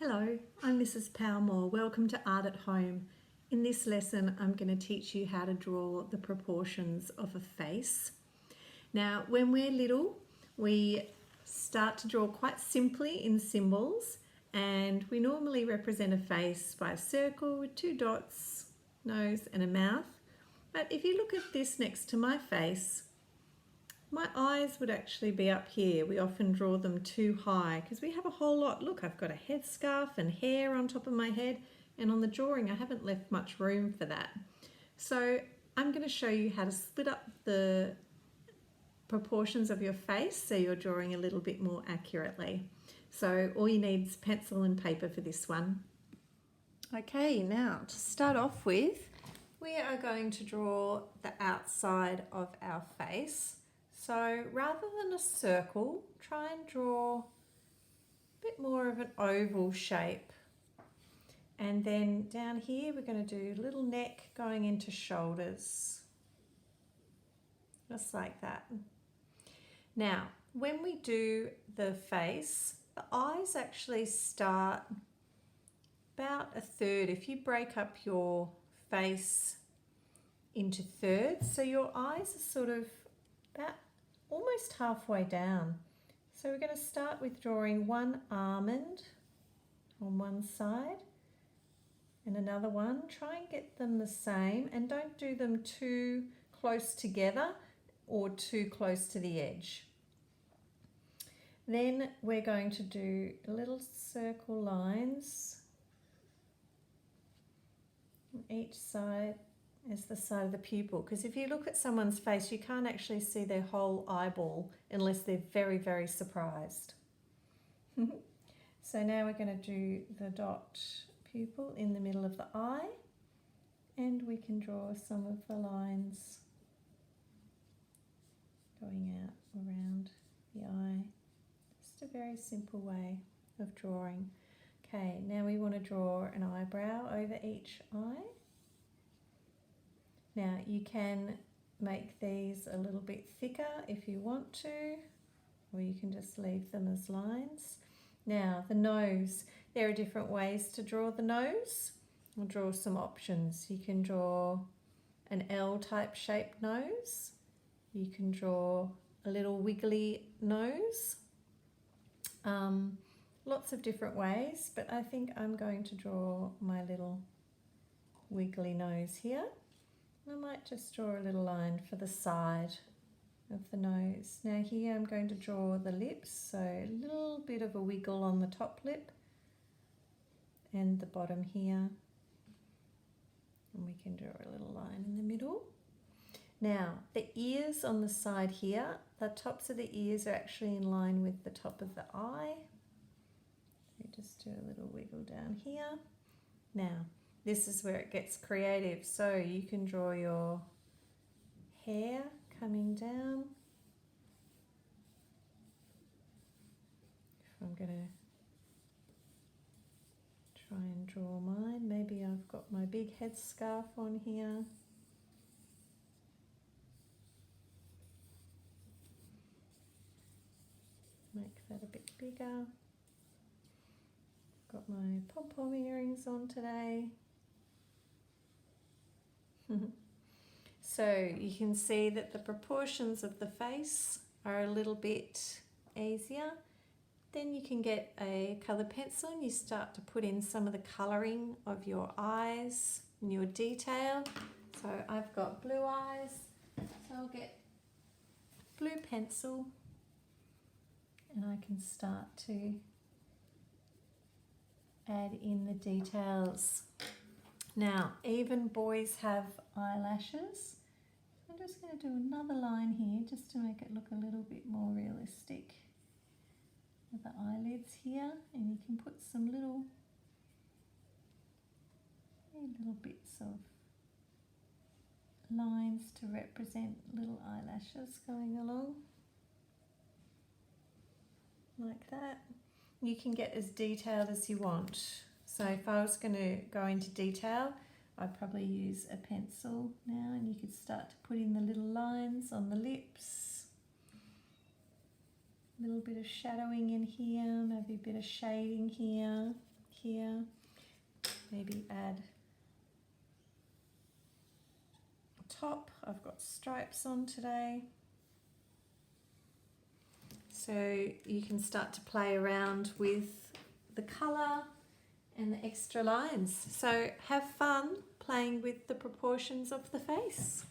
Hello, I'm Mrs. Powmore. Welcome to Art at Home. In this lesson, I'm going to teach you how to draw the proportions of a face. Now, when we're little, we start to draw quite simply in symbols, and we normally represent a face by a circle with two dots, nose and a mouth. But if you look at this next to my face, my eyes would actually be up here. We often draw them too high because we have a whole lot. Look, I've got a headscarf and hair on top of my head, and on the drawing I haven't left much room for that. So I'm going to show you how to split up the proportions of your face so you're drawing a little bit more accurately. So all you need is pencil and paper for this one. Okay, now to start off with, we are going to draw the outside of our face. So rather than a circle, try and draw a bit more of an oval shape. And then down here we're going to do a little neck going into shoulders. Just like that. Now, when we do the face, the eyes actually start about a third. If you break up your face into thirds, so your eyes are sort of about almost halfway down. So we're going to start with drawing one almond on one side and another one. Try and get them the same, and don't do them too close together or too close to the edge. Then we're going to do little circle lines on each side as the side of the pupil, because if you look at someone's face you can't actually see their whole eyeball unless they're very, very surprised. So now we're going to do the dot pupil in the middle of the eye, and we can draw some of the lines going out around the eye. Just a very simple way of drawing. Okay, now we want to draw an eyebrow over each eye. Now you can make these a little bit thicker if you want to, or you can just leave them as lines. Now the nose, there are different ways to draw the nose. I'll draw some options. You can draw an L type shaped nose. You can draw a little wiggly nose. Lots of different ways, but I think I'm going to draw my little wiggly nose here. I might just draw a little line for the side of the nose. Now here I'm going to draw the lips, so a little bit of a wiggle on the top lip and the bottom here. And we can draw a little line in the middle. Now the ears on the side here, the tops of the ears are actually in line with the top of the eye. We just do a little wiggle down here. Now this is where it gets creative. So you can draw your hair coming down. If I'm going to try and draw mine, maybe I've got my big headscarf on here. Make that a bit bigger. Got my pom-pom earrings on today. So you can see that the proportions of the face are a little bit easier. Then you can get a colour pencil and you start to put in some of the colouring of your eyes and your detail. So I've got blue eyes, so I'll get blue pencil and I can start to add in the details. Now, even boys have eyelashes. I'm just going to do another line here just to make it look a little bit more realistic with the eyelids here, and you can put some little bits of lines to represent little eyelashes going along like that. You can get as detailed as you want. So if I was going to go into detail, I'd probably use a pencil now, and you could start to put in the little lines on the lips. A little bit of shadowing in here, maybe a bit of shading here, here. Maybe add top. I've got stripes on today. So you can start to play around with the colour and the extra lines. So have fun playing with the proportions of the face.